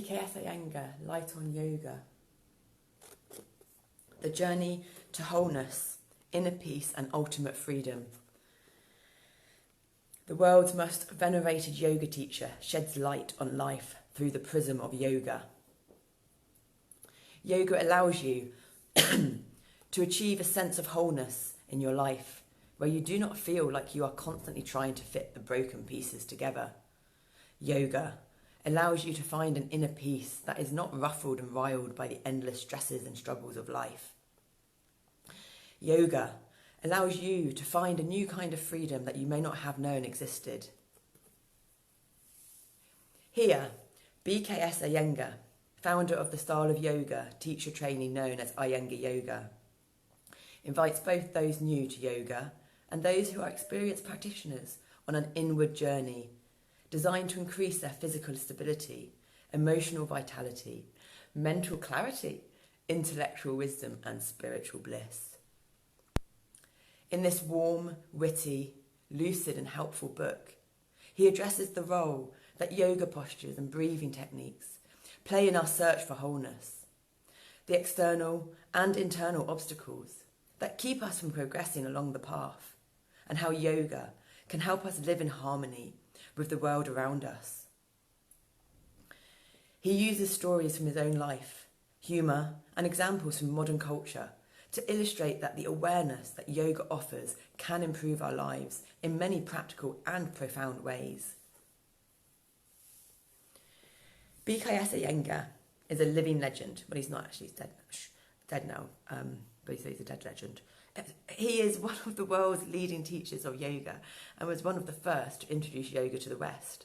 Iyenga, Light on Yoga. The journey to wholeness, inner peace and ultimate freedom. The world's most venerated yoga teacher sheds light on life through the prism of yoga. Yoga allows you to achieve a sense of wholeness in your life, where you do not feel like you are constantly trying to fit the broken pieces together. Yoga allows you to find an inner peace that is not ruffled and riled by the endless stresses and struggles of life. Yoga allows you to find a new kind of freedom that you may not have known existed. Here, BKS Iyenga, founder of the style of yoga, teacher trainee known as Iyenga Yoga, invites both those new to yoga and those who are experienced practitioners on an inward journey designed to increase their physical stability, emotional vitality, mental clarity, intellectual wisdom and spiritual bliss. In this warm, witty, lucid and helpful book, he addresses the role that yoga postures and breathing techniques play in our search for wholeness, the external and internal obstacles that keep us from progressing along the path, and how yoga can help us live in harmony with the world around us. He uses stories from his own life, humour and examples from modern culture to illustrate that the awareness that yoga offers can improve our lives in many practical and profound ways. BKS Iyenga is a living legend. Well, he's not actually dead now, but he's a dead legend. He is one of the world's leading teachers of yoga and was one of the first to introduce yoga to the West.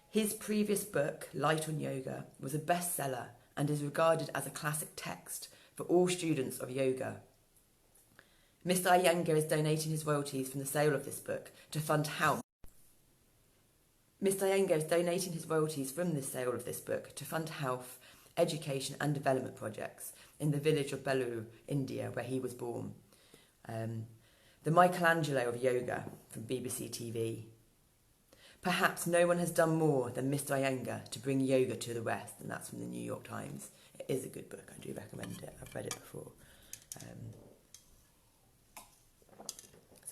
His previous book, Light on Yoga, was a bestseller and is regarded as a classic text for all students of yoga. Mr. Iyenga is donating his royalties from the sale of this book to fund health. Mr. Iyenga is donating his royalties from the sale of this book to fund health, education and development projects in the village of Belur, India, where he was born. The Michelangelo of yoga from BBC TV. Perhaps no one has done more than Mr. Iyenga to bring yoga to the West, and that's from the New York Times. It is a good book, I do recommend it. I've read it before.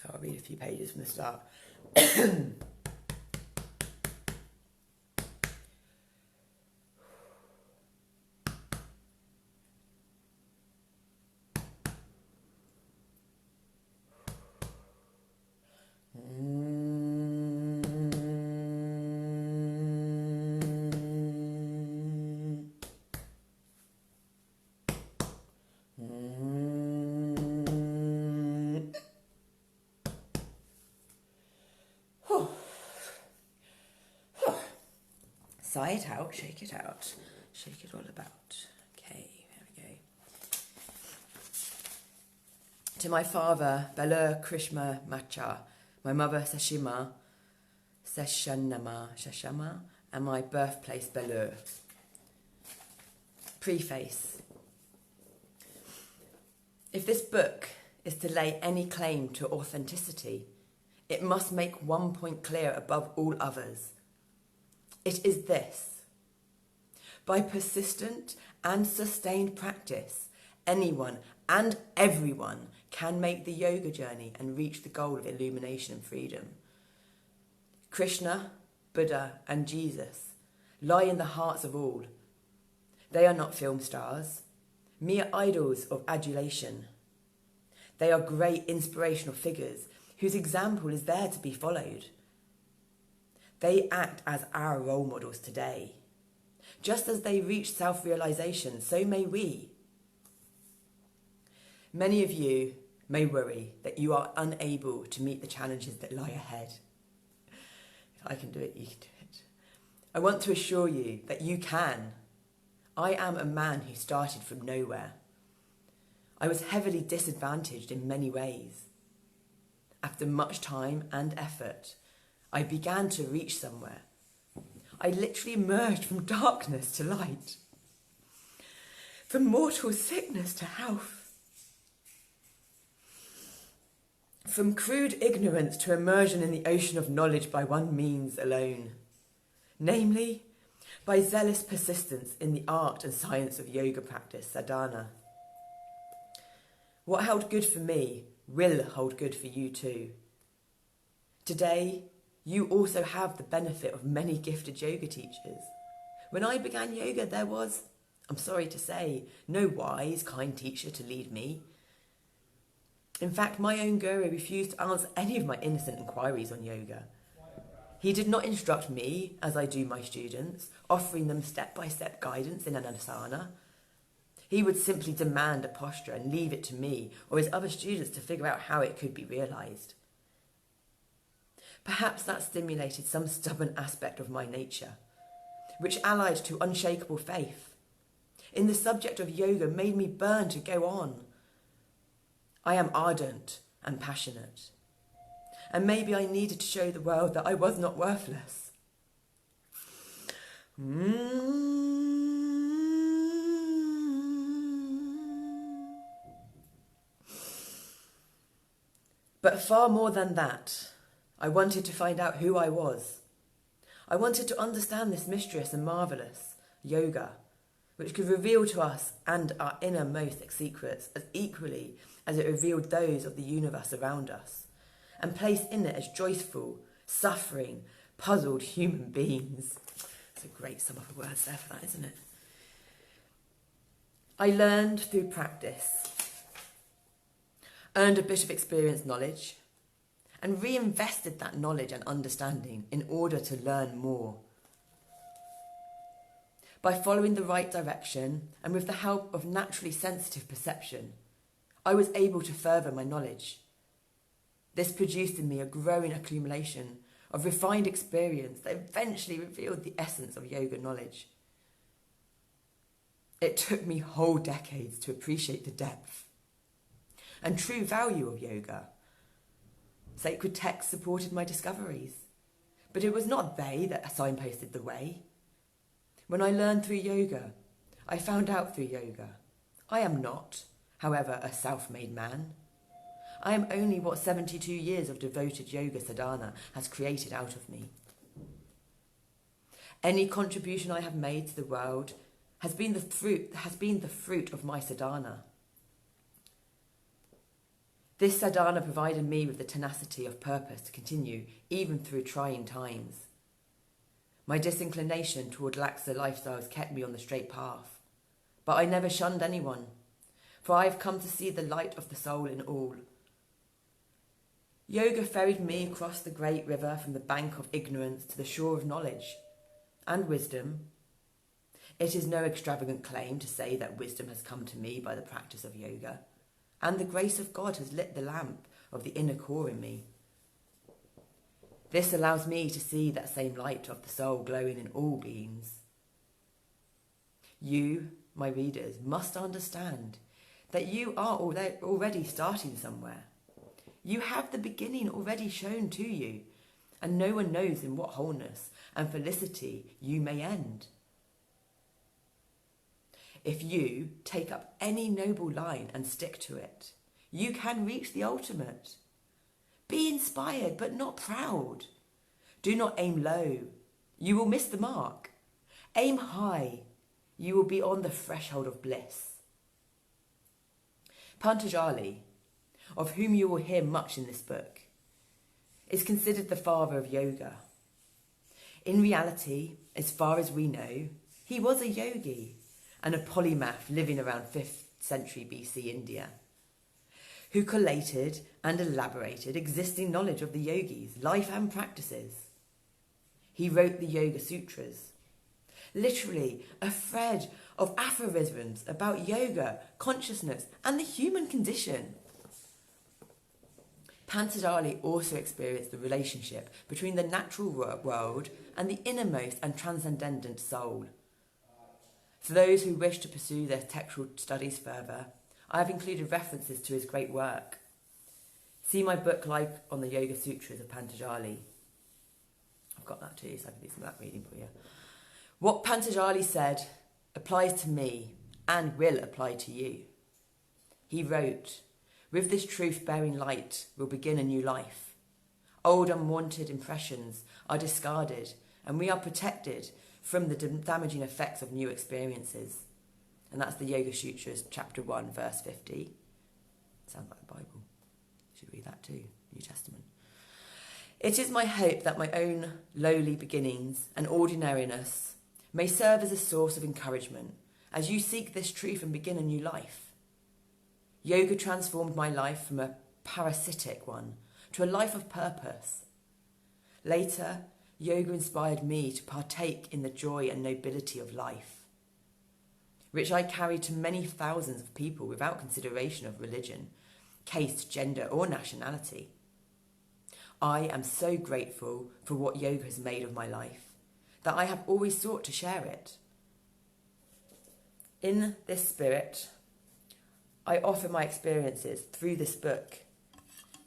So I'll read a few pages from the start. Sigh it out, shake it all about. Okay, there we go. To my father, Belur Krishna Macha, my mother Seshama, and my birthplace Belur. Preface. If this book is to lay any claim to authenticity, it must make one point clear above all others. It is this: by persistent and sustained practice, anyone and everyone can make the yoga journey and reach the goal of illumination and freedom. Krishna, Buddha and Jesus lie in the hearts of all. They are not film stars, mere idols of adulation. They are great inspirational figures whose example is there to be followed. They act as our role models today. Just as they reached self-realization, so may we. Many of you may worry that you are unable to meet the challenges that lie ahead. If I can do it, you can do it. I want to assure you that you can. I am a man who started from nowhere. I was heavily disadvantaged in many ways. After much time and effort, I began to reach somewhere. I literally emerged from darkness to light, from mortal sickness to health, from crude ignorance to immersion in the ocean of knowledge by one means alone, namely, by zealous persistence in the art and science of yoga practice, sadhana. What held good for me will hold good for you too. Today, you also have the benefit of many gifted yoga teachers. When I began yoga, there was, I'm sorry to say, no wise, kind teacher to lead me. In fact, my own guru refused to answer any of my innocent inquiries on yoga. He did not instruct me, as I do my students, offering them step-by-step guidance in an asana. He would simply demand a posture and leave it to me or his other students to figure out how it could be realised. Perhaps that stimulated some stubborn aspect of my nature, which allied to unshakable faith in the subject of yoga made me burn to go on. I am ardent and passionate, and maybe I needed to show the world that I was not worthless. But far more than that, I wanted to find out who I was. I wanted to understand this mysterious and marvellous yoga, which could reveal to us and our innermost secrets as equally as it revealed those of the universe around us, and place in it as joyful, suffering, puzzled human beings. It's a great sum of words there for that, isn't it? I learned through practice, earned a bit of experience knowledge, and reinvested that knowledge and understanding in order to learn more. By following the right direction and with the help of naturally sensitive perception, I was able to further my knowledge. This produced in me a growing accumulation of refined experience that eventually revealed the essence of yoga knowledge. It took me whole decades to appreciate the depth and true value of yoga. Sacred texts supported my discoveries, but it was not they that signposted the way. When I learned through yoga, I found out through yoga. I am not, however, a self-made man. I am only what 72 years of devoted yoga sadhana has created out of me. Any contribution I have made to the world has been the fruit of my sadhana. This sadhana provided me with the tenacity of purpose to continue even through trying times. My disinclination toward laxer lifestyles kept me on the straight path, but I never shunned anyone, for I have come to see the light of the soul in all. Yoga ferried me across the great river from the bank of ignorance to the shore of knowledge and wisdom. It is no extravagant claim to say that wisdom has come to me by the practice of yoga, and the grace of God has lit the lamp of the inner core in me. This allows me to see that same light of the soul glowing in all beings. You, my readers, must understand that you are already starting somewhere. You have the beginning already shown to you, and no one knows in what wholeness and felicity you may end. If you take up any noble line and stick to it, you can reach the ultimate. Be inspired, but not proud. Do not aim low. You will miss the mark. Aim high. You will be on the threshold of bliss. Patanjali, of whom you will hear much in this book, is considered the father of yoga. In reality, as far as we know, he was a yogi and a polymath living around 5th century BC India, who collated and elaborated existing knowledge of the yogis' life and practices. He wrote the Yoga Sutras, literally a thread of aphorisms about yoga, consciousness, and the human condition. Patanjali also experienced the relationship between the natural world and the innermost and transcendent soul. For those who wish to pursue their textual studies further, I have included references to his great work. See my book Like on the Yoga Sutras of Patanjali. I've got that too, so I can do some of that reading for you. What Patanjali said applies to me and will apply to you. He wrote, "With this truth-bearing light will begin a new life. Old unwanted impressions are discarded and we are protected from the damaging effects of new experiences. And that's the Yoga Sutras, chapter 1, verse 50. Sounds like the Bible. You should read that too, New Testament. It is my hope that my own lowly beginnings and ordinariness may serve as a source of encouragement as you seek this truth and begin a new life. Yoga transformed my life from a parasitic one to a life of purpose. Later, yoga inspired me to partake in the joy and nobility of life, which I carried to many thousands of people without consideration of religion, caste, gender, or nationality. I am so grateful for what yoga has made of my life that I have always sought to share it. In this spirit, I offer my experiences through this book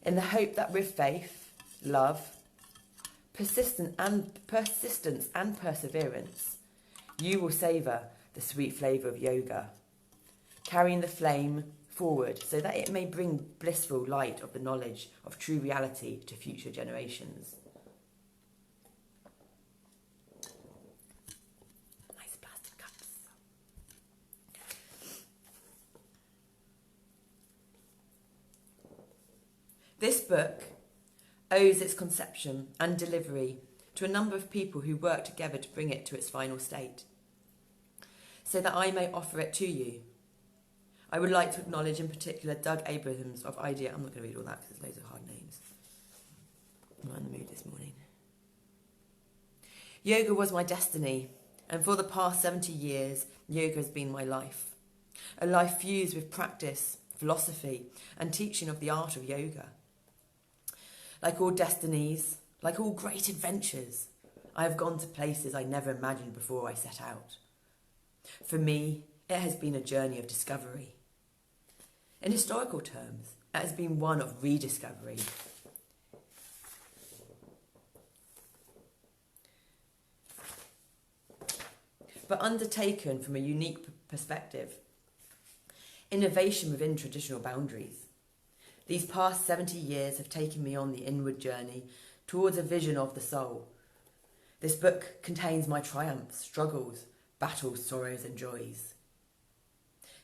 in the hope that with faith, love, persistence and perseverance, you will savour the sweet flavour of yoga, carrying the flame forward so that it may bring blissful light of the knowledge of true reality to future generations. Nice plastic cups. This book owes its conception and delivery to a number of people who worked together to bring it to its final state, so that I may offer it to you. I would like to acknowledge in particular Doug Abrahams of Idea. I'm not going to read all that because there's loads of hard names. I'm not in the mood this morning. Yoga was my destiny, and for the past 70 years, yoga has been my life. A life fused with practice, philosophy, and teaching of the art of yoga. Like all destinies, like all great adventures, I have gone to places I never imagined before I set out. For me, it has been a journey of discovery. In historical terms, it has been one of rediscovery. But undertaken from a unique perspective. Innovation within traditional boundaries. These past 70 years have taken me on the inward journey towards a vision of the soul. This book contains my triumphs, struggles, battles, sorrows and joys.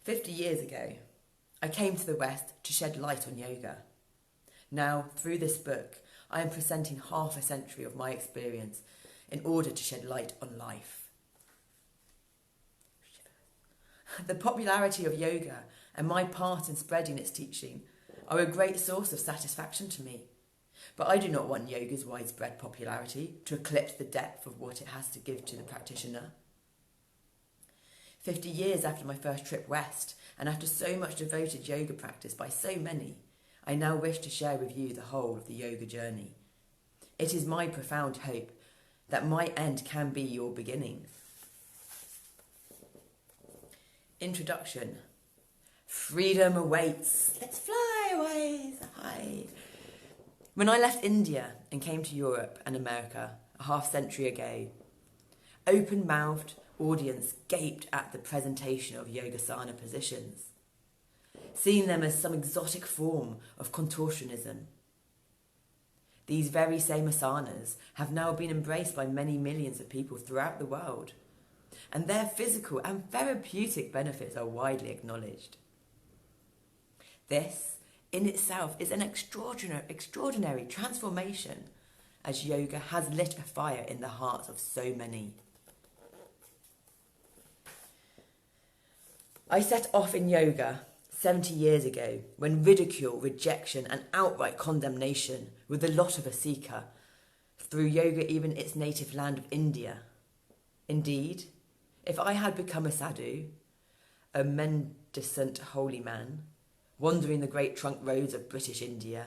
50 years ago, I came to the West to shed light on yoga. Now, through this book, I am presenting half a century of my experience in order to shed light on life. The popularity of yoga and my part in spreading its teaching are a great source of satisfaction to me. But I do not want yoga's widespread popularity to eclipse the depth of what it has to give to the practitioner. 50 years after my first trip west, and after so much devoted yoga practice by so many, I now wish to share with you the whole of the yoga journey. It is my profound hope that my end can be your beginning. Introduction. Freedom awaits. Let's fly away. Hi. When I left India and came to Europe and America a half century ago, open-mouthed audience gaped at the presentation of yogasana positions, seeing them as some exotic form of contortionism. These very same asanas have now been embraced by many millions of people throughout the world, and their physical and therapeutic benefits are widely acknowledged. This, in itself, is an extraordinary transformation, as yoga has lit a fire in the hearts of so many. I set off in yoga 70 years ago when ridicule, rejection and outright condemnation were the lot of a seeker through yoga even its native land of India. Indeed, if I had become a sadhu, a mendicant holy man, wandering the great trunk roads of British India,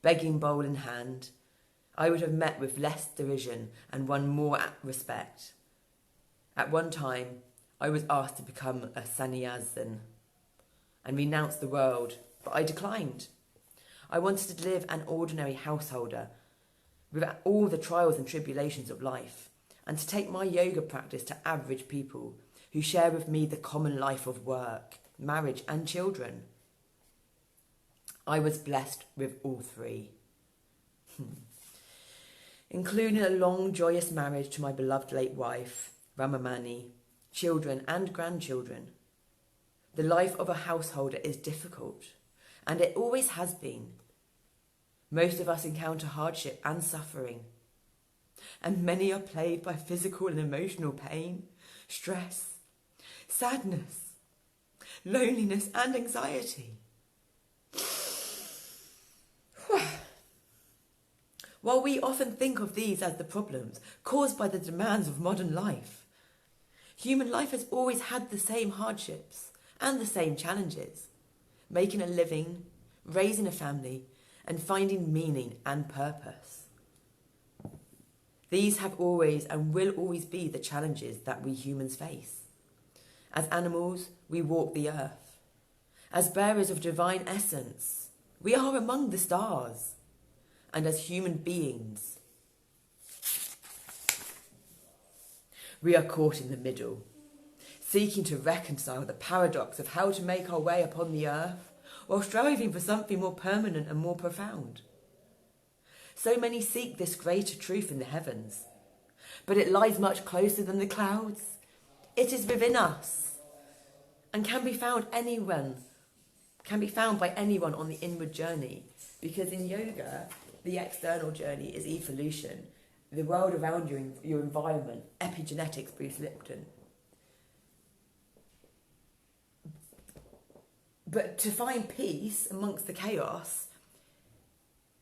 begging bowl in hand, I would have met with less derision and won more respect. At one time, I was asked to become a sannyasin and renounce the world, but I declined. I wanted to live an ordinary householder with all the trials and tribulations of life, and to take my yoga practice to average people who share with me the common life of work, marriage and children. I was blessed with all three, including a long, joyous marriage to my beloved late wife, Ramamani, children and grandchildren. The life of a householder is difficult, and it always has been. Most of us encounter hardship and suffering, and many are plagued by physical and emotional pain, stress, sadness, loneliness and anxiety. While we often think of these as the problems caused by the demands of modern life, human life has always had the same hardships and the same challenges: making a living, raising a family, and finding meaning and purpose. These have always and will always be the challenges that we humans face. As animals, we walk the earth. As bearers of divine essence, we are among the stars. And as human beings, we are caught in the middle, seeking to reconcile the paradox of how to make our way upon the earth while striving for something more permanent and more profound. So many seek this greater truth in the heavens, but it lies much closer than the clouds. It is within us and can be found by anyone on the inward journey, because in yoga, the external journey is evolution, the world around you, your environment, epigenetics, Bruce Lipton. But to find peace amongst the chaos,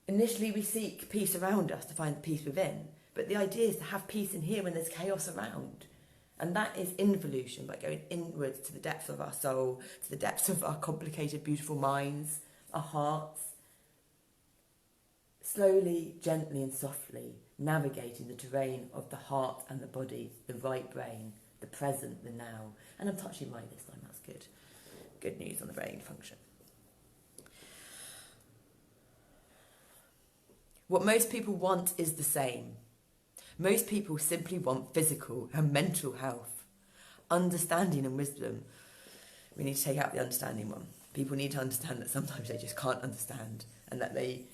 initially we seek peace around us to find the peace within. But the idea is to have peace in here when there's chaos around. And that is involution, by going inwards to the depths of our soul, to the depths of our complicated, beautiful minds, our hearts. Slowly, gently and softly navigating the terrain of the heart and the body, the right brain, the present, the now. And I'm touching mic this time, that's good. Good news on the brain function. What most people want is the same. Most people simply want physical and mental health, understanding and wisdom. We need to take out the understanding one. People need to understand that sometimes they just can't understand, and that they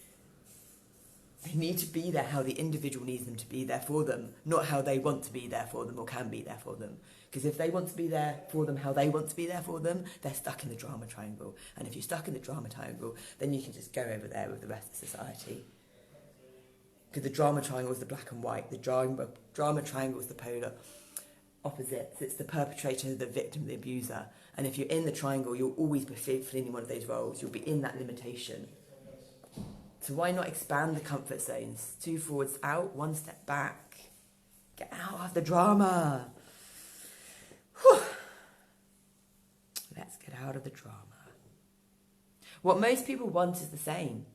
need to be there how the individual needs them to be there for them, not how they want to be there for them or can be there for them. Because if they want to be there for them how they want to be there for them, they're stuck in the drama triangle. And if you're stuck in the drama triangle, then you can just go over there with the rest of society. Because the drama triangle is the black and white. The drama triangle is the polar opposites. It's the perpetrator, the victim, the abuser. And if you're in the triangle, you'll always be feeling one of those roles. You'll be in that limitation. So why not expand the comfort zones? 2 forwards out, 1 step back. Get out of the drama. Whew. Let's get out of the drama. What most people want is the same.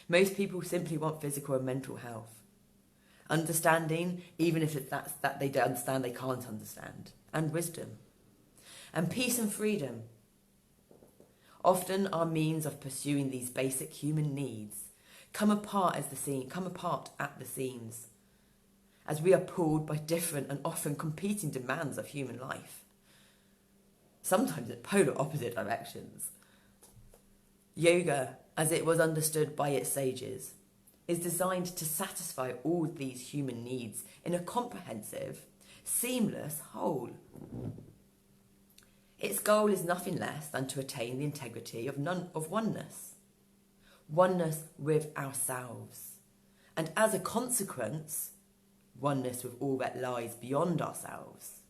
Most people simply want physical and mental health. Understanding, even if it's that they don't understand, they can't understand. And wisdom. And peace and freedom. Often our means of pursuing these basic human needs come apart at the seams, as we are pulled by different and often competing demands of human life, sometimes in polar opposite directions. Yoga, as it was understood by its sages, is designed to satisfy all these human needs in a comprehensive, seamless whole. Its goal is nothing less than to attain the integrity of oneness. Oneness with ourselves. And as a consequence, oneness with all that lies beyond ourselves.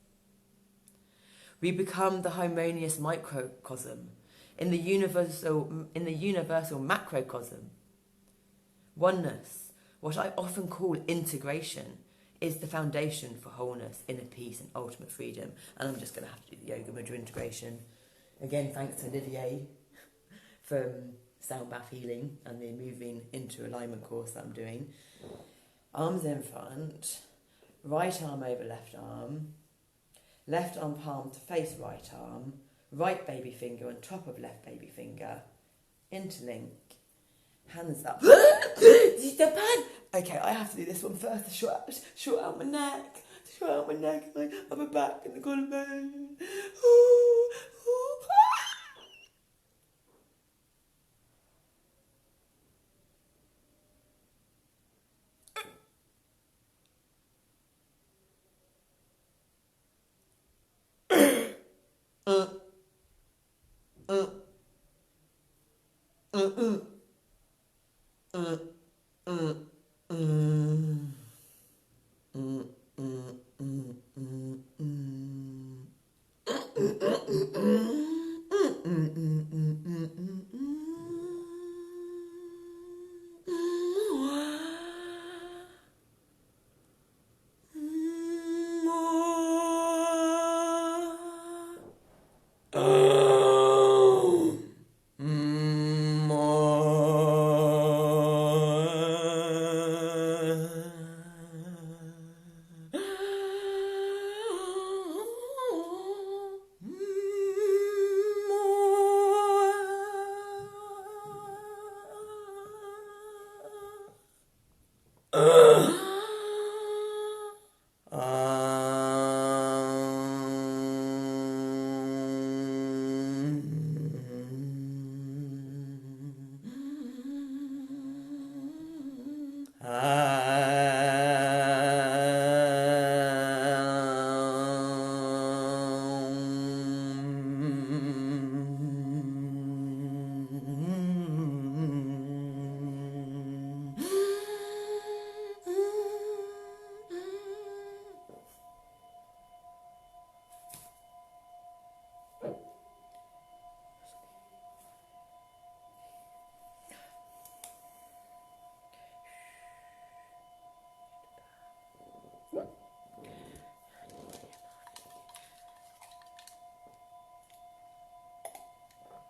We become the harmonious microcosm in the universal macrocosm. Oneness, what I often call integration, is the foundation for wholeness, inner peace and ultimate freedom. And I'm just going to have to do the yoga mudra integration. Again, thanks to Olivier from Sound Bath Healing and the Moving into Alignment course that I'm doing. Arms in front, right arm over left arm palm to face right baby finger on top of left baby finger, interlink, hands up. Okay, I have to do this one first to short out my neck, my upper back and the collarbone.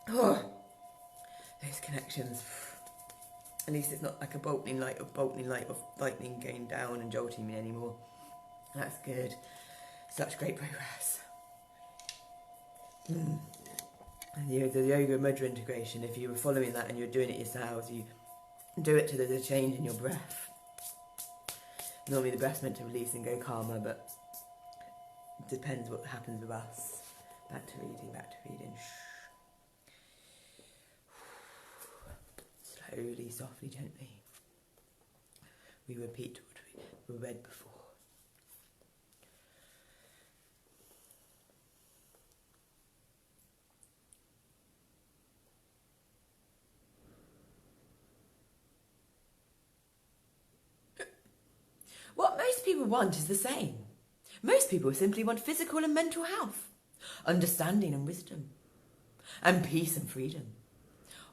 Oh, those connections. At least it's not like a bolting light of lightning going down and jolting me anymore. That's good. Such great progress. And the yoga mudra integration, if you were following that and you're doing it yourselves, you do it till there's a change in your breath. Normally the breath's meant to release and go calmer, but it depends what happens with us. Back to reading, back to reading. Slowly, softly, gently. We repeat what we read before. What most people want is the same. Most people simply want physical and mental health, understanding and wisdom, and peace and freedom.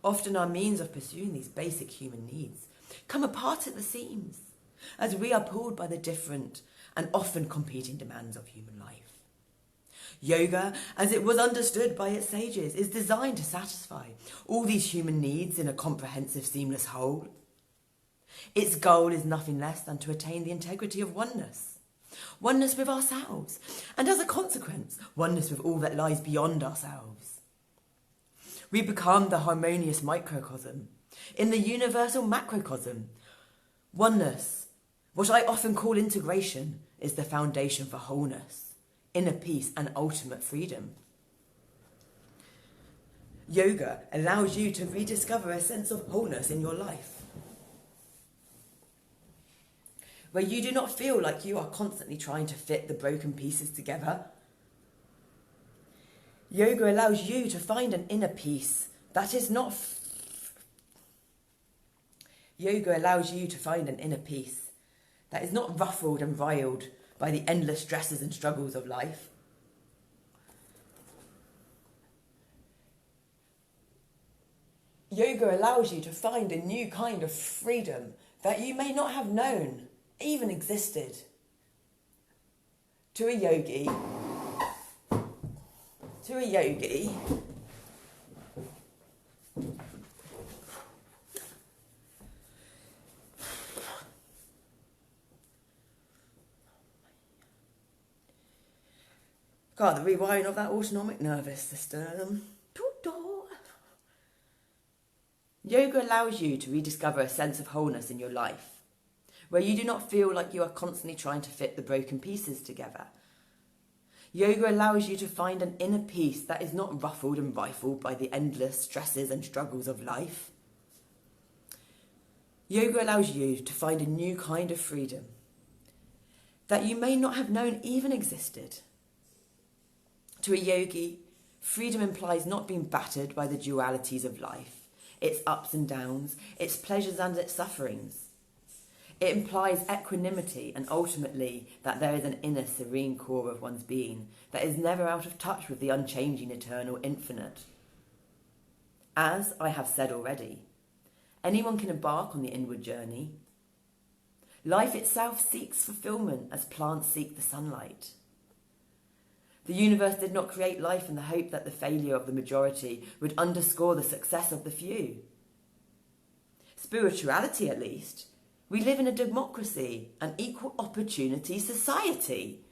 Often our means of pursuing these basic human needs come apart at the seams, as we are pulled by the different and often competing demands of human life. Yoga, as it was understood by its sages, is designed to satisfy all these human needs in a comprehensive, seamless whole. Its goal is nothing less than to attain the integrity of oneness. Oneness with ourselves, and as a consequence, oneness with all that lies beyond ourselves. We become the harmonious microcosm in the universal macrocosm. Oneness, what I often call integration, is the foundation for wholeness, inner peace and ultimate freedom. Yoga allows you to rediscover a sense of wholeness in your life, where you do not feel like you are constantly trying to fit the broken pieces together. Yoga allows you to find an inner peace that is not... Yoga allows you to find an inner peace that is not ruffled and riled by the endless stresses and struggles of life. Yoga allows you to find a new kind of freedom that you may not have known even existed. To a yogi, God, the rewiring of that autonomic nervous system. Yoga allows you to rediscover a sense of wholeness in your life, where you do not feel like you are constantly trying to fit the broken pieces together. Yoga allows you to find an inner peace that is not ruffled and rifled by the endless stresses and struggles of life. Yoga allows you to find a new kind of freedom that you may not have known even existed. To a yogi, freedom implies not being battered by the dualities of life. its ups and downs, its pleasures and its sufferings. It implies equanimity and ultimately that there is an inner serene core of one's being that is never out of touch with the unchanging, eternal, infinite. As I have said already, anyone can embark on the inward journey. Life itself seeks fulfillment as plants seek the sunlight. The universe did not create life in the hope that the failure of the majority would underscore the success of the few. Spirituality, at least, we live in a democracy, an equal opportunity society.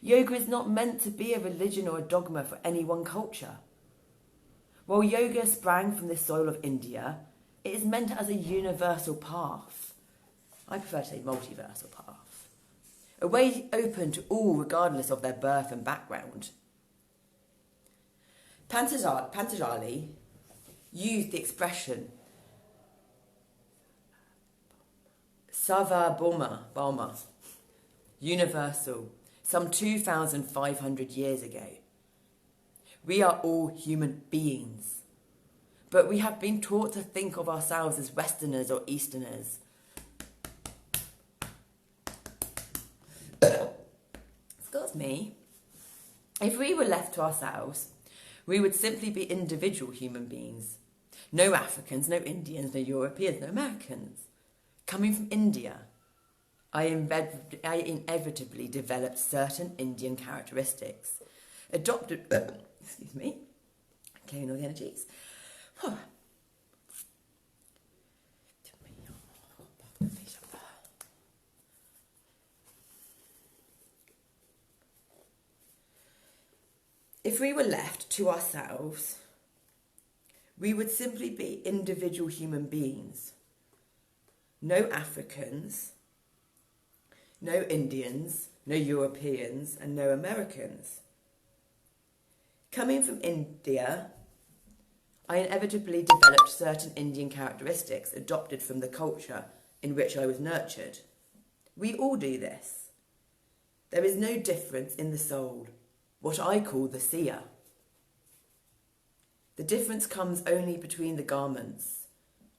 Yoga is not meant to be a religion or a dogma for any one culture. While yoga sprang from the soil of India, it is meant as a universal path. I prefer to say multiversal path. A way open to all regardless of their birth and background. Patanjali used the expression Sarvabhauma, universal, some 2,500 years ago. We are all human beings, but we have been taught to think of ourselves as Westerners or Easterners. Excuse me. If we were left to ourselves, we would simply be individual human beings. No Africans, no Indians, no Europeans, no Americans. Coming from India, I inevitably developed certain Indian characteristics, adopted, excuse me, clearing all the energies. If we were left to ourselves, we would simply be individual human beings. No Africans, no Indians, no Europeans, and no Americans. Coming from India, I inevitably developed certain Indian characteristics adopted from the culture in which I was nurtured. We all do this. There is no difference in the soul, what I call the seer. The difference comes only between the garments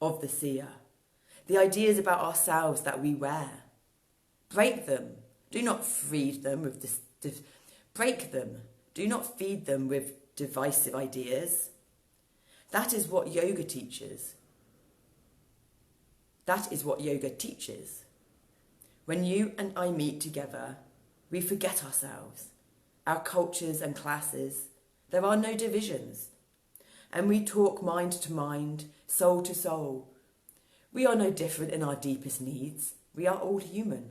of the seer, the ideas about ourselves that we wear. Break them. Do not feed them with break them. Do not feed them with divisive ideas. That is what yoga teaches. That is what yoga teaches. When you and I meet together, we forget ourselves, our cultures and classes. There are no divisions. And we talk mind to mind, soul to soul. We are no different in our deepest needs. We are all human.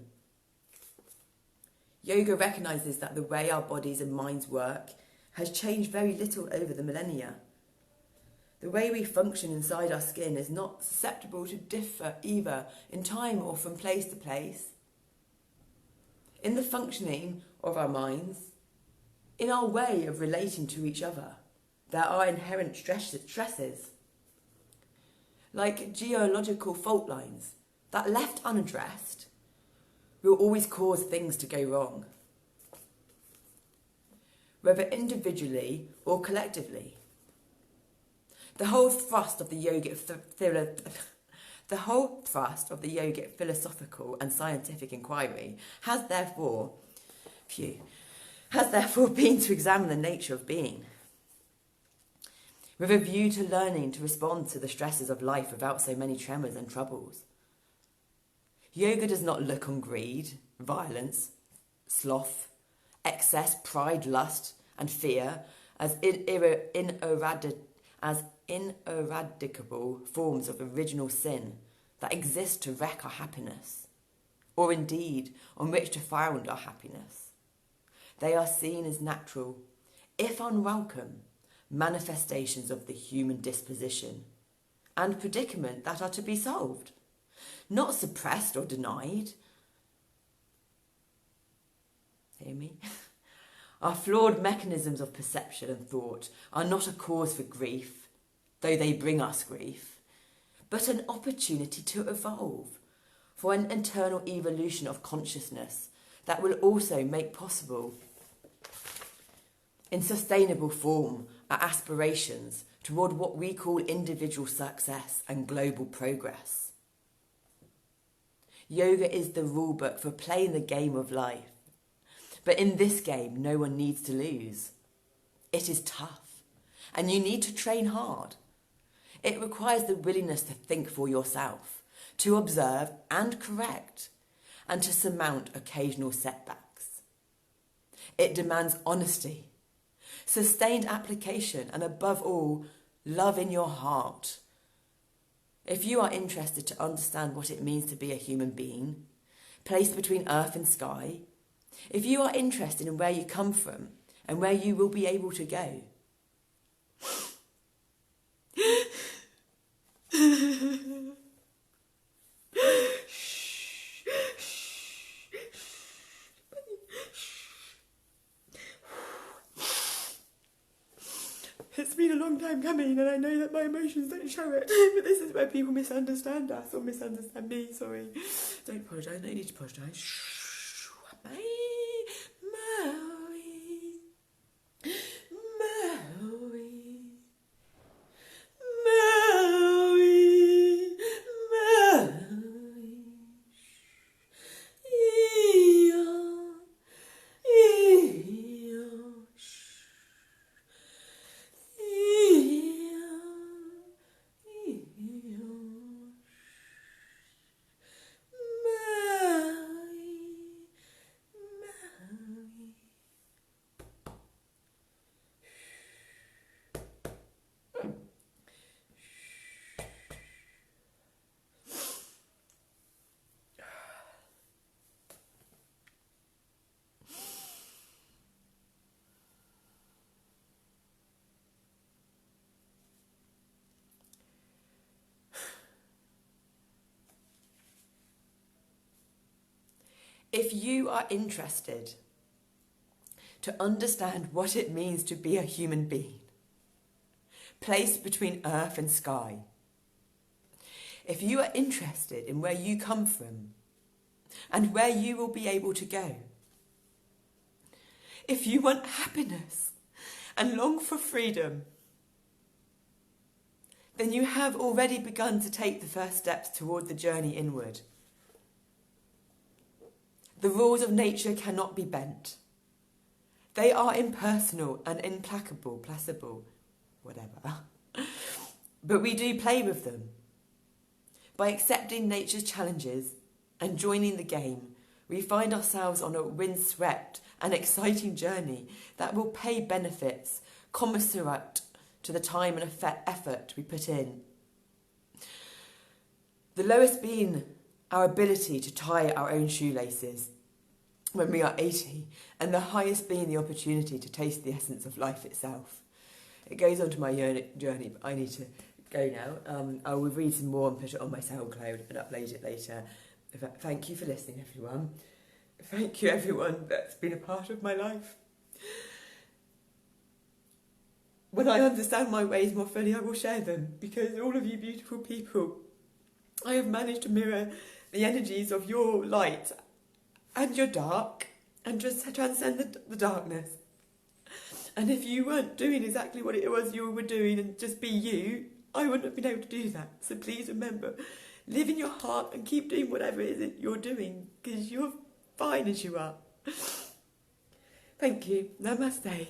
Yoga recognises that the way our bodies and minds work has changed very little over the millennia. The way we function inside our skin is not susceptible to differ either in time or from place to place. In the functioning of our minds, in our way of relating to each other, there are inherent stresses. Like geological fault lines that, left unaddressed, will always cause things to go wrong, whether individually or collectively. The whole thrust of the yogic philosophical and scientific inquiry has therefore been to examine the nature of being, with a view to learning to respond to the stresses of life without so many tremors and troubles. Yoga does not look on greed, violence, sloth, excess, pride, lust, and fear as ineradicable forms of original sin that exist to wreck our happiness, or indeed on which to found our happiness. They are seen as natural, if unwelcome, manifestations of the human disposition and predicament that are to be solved, not suppressed or denied. Hear me? Our flawed mechanisms of perception and thought are not a cause for grief, though they bring us grief, but an opportunity to evolve, for an internal evolution of consciousness that will also make possible in sustainable form our aspirations toward what we call individual success and global progress. Yoga is the rule book for playing the game of life. But in this game, no one needs to lose. It is tough, and you need to train hard. It requires the willingness to think for yourself, to observe and correct, and to surmount occasional setbacks. It demands honesty, sustained application, and above all, love in your heart. If you are interested to understand what it means to be a human being, placed between earth and sky, if you are interested in where you come from and where you will be able to go, it's been a long time coming, and I know that my emotions don't show it, but this is where people misunderstand us, or misunderstand me, sorry. Don't apologise, no need to apologise. If you are interested to understand what it means to be a human being, placed between earth and sky, if you are interested in where you come from and where you will be able to go, if you want happiness and long for freedom, then you have already begun to take the first steps toward the journey inward. The rules of nature cannot be bent. They are impersonal and implacable, placable, whatever. But we do play with them. By accepting nature's challenges and joining the game, we find ourselves on a windswept and exciting journey that will pay benefits commensurate to the time and effort we put in. The lowest being our ability to tie our own shoelaces when we are 80, and the highest being the opportunity to taste the essence of life itself. It goes on to my journey, but I need to go now. I will read some more and put it on my SoundCloud and upload it later. Thank you for listening, everyone. Thank you, everyone that's been a part of my life. When I understand my ways more fully, I will share them, because all of you beautiful people, I have managed to mirror the energies of your light and your dark, and just transcend the darkness. And if you weren't doing exactly what it was you were doing and just be you, I wouldn't have been able to do that. So please remember, live in your heart and keep doing whatever it is that you're doing, because you're fine as you are. Thank you. Namaste.